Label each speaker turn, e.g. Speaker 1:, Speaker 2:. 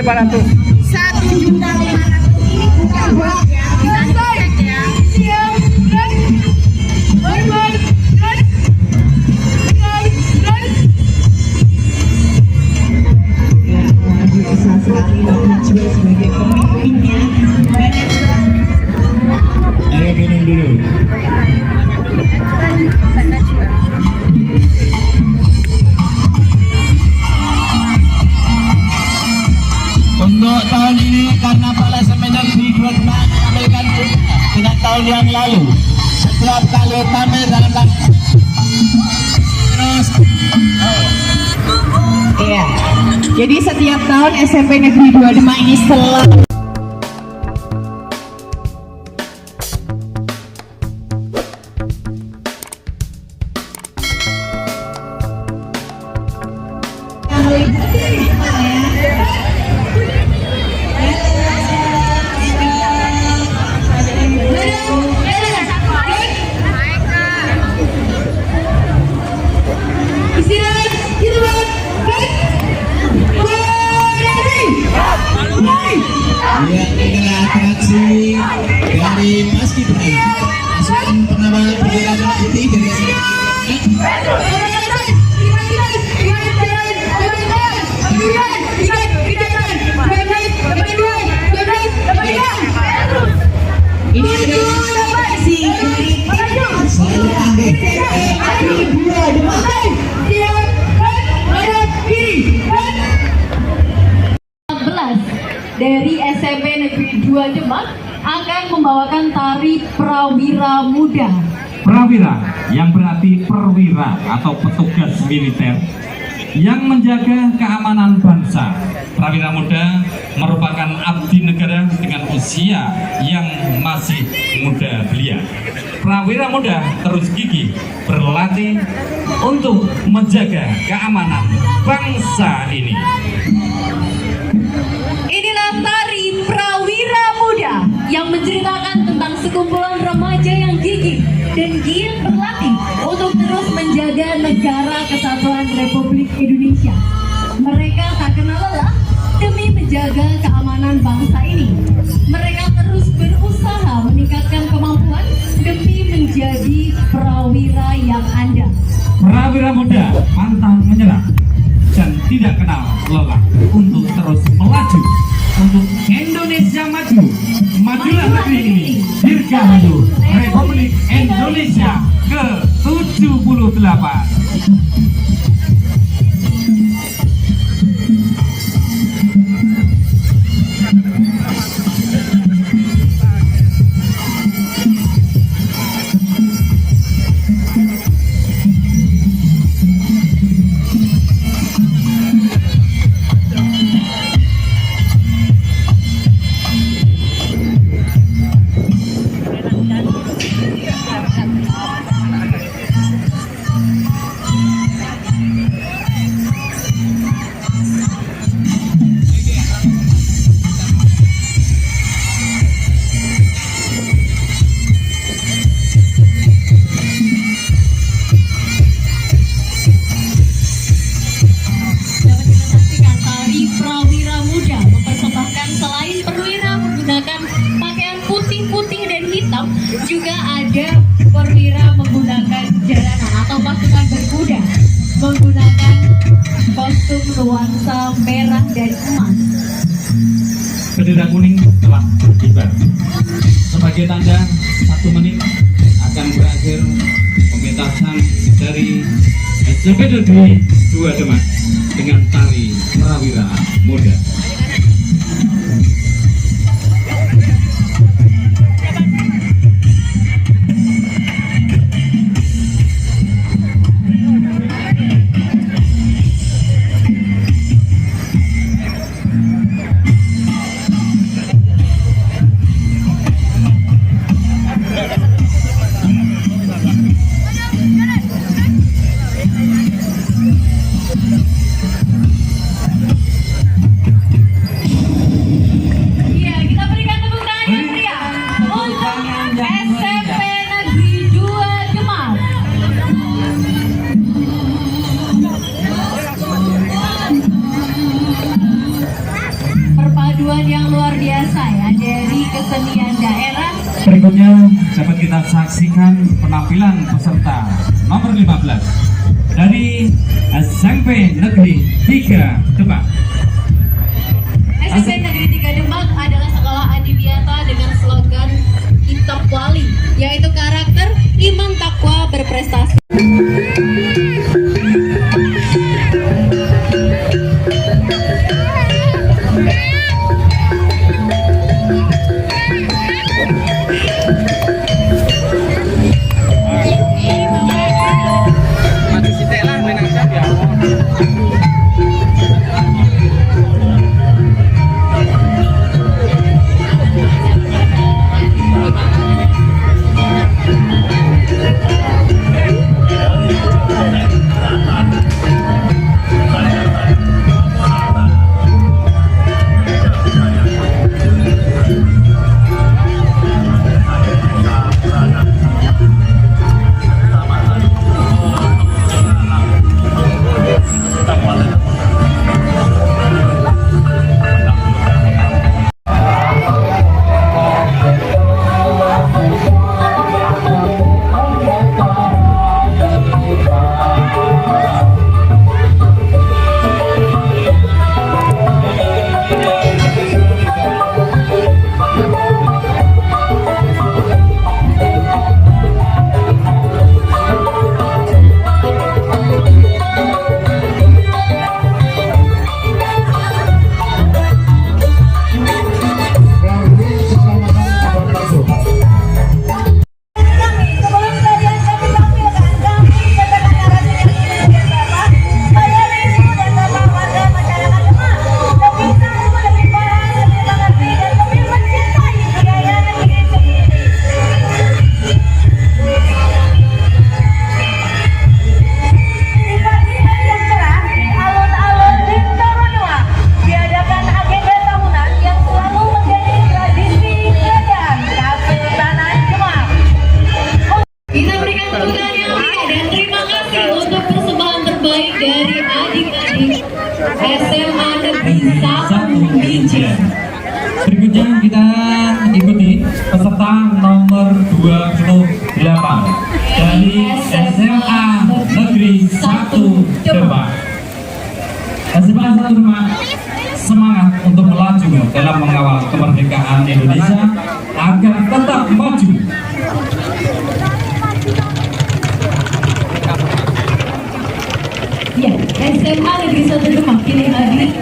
Speaker 1: 1.500.000 ini bukan buat ya, bisa dicek ya.
Speaker 2: Biasa sekali Najwa sebagai pemimpinnya.
Speaker 3: Ayo minum dulu. Untuk tahun ini karena Palasan Negeri 2 Demak menampilkan dengan tahun yang lalu, setiap kali tampil dalam terus
Speaker 2: Iya. Jadi setiap tahun SMP Negeri 2 Demak ini selalu
Speaker 3: lihat inilah atraksi dari Mas Gibran, pasukan penambal bendera putih dari
Speaker 2: ini
Speaker 3: selalu ambil
Speaker 4: dari SMP Negeri 2 Demak akan membawakan tari Prawira Muda.
Speaker 5: Prawira yang berarti perwira atau petugas militer yang menjaga keamanan bangsa. Prawira Muda merupakan abdi negara dengan usia yang masih muda belia. Prawira Muda terus gigih berlatih untuk menjaga keamanan bangsa ini.
Speaker 4: Inilah tari Prawira Muda yang menceritakan tentang sekumpulan remaja yang gigih dan giat berlatih untuk terus menjaga negara kesatuan Republik Indonesia. Mereka tak kenal lelah demi menjaga keamanan bangsa ini. Mereka terus berusaha meningkatkan kemampuan demi menjadi prawira yang andal.
Speaker 5: Prawira Muda pantang menyerah dan tidak kenal lelah untuk terus melaju untuk Indonesia maju. Majulah negeri ini, dirgahayu Republik Indonesia ke-78.
Speaker 4: Juga ada perwira menggunakan jalanan atau pasukan berkuda menggunakan kostum nuansa merah dan emas.
Speaker 5: Bendera kuning telah berkibar. Sebagai tanda 1 menit akan berakhir pementasan dari SMP Negeri 2 Demak dengan tari Prawira Muda.
Speaker 4: kesenian daerah.
Speaker 5: Berikutnya dapat kita saksikan penampilan peserta nomor 15 dari SMP Negeri 3 Demak.
Speaker 4: SMP Negeri 3 Demak adalah sekolah adiwiyata dengan slogan Kitab Wali, yaitu karakter, iman, takwa, berprestasi. Kita berikan tepuk tangan yang meriah dan terima kasih untuk persembahan terbaik dari adik-adik SMA Negeri 1 Binjai.
Speaker 5: Berikutnya kita ikuti peserta nomor 28 dari SMA Negeri 1 Demak. SMA 1 Demak semangat untuk melaju dalam mengawal kemerdekaan Indonesia agar tetap maju.
Speaker 4: Ya, SMA Negeri 1 Demak kini hadir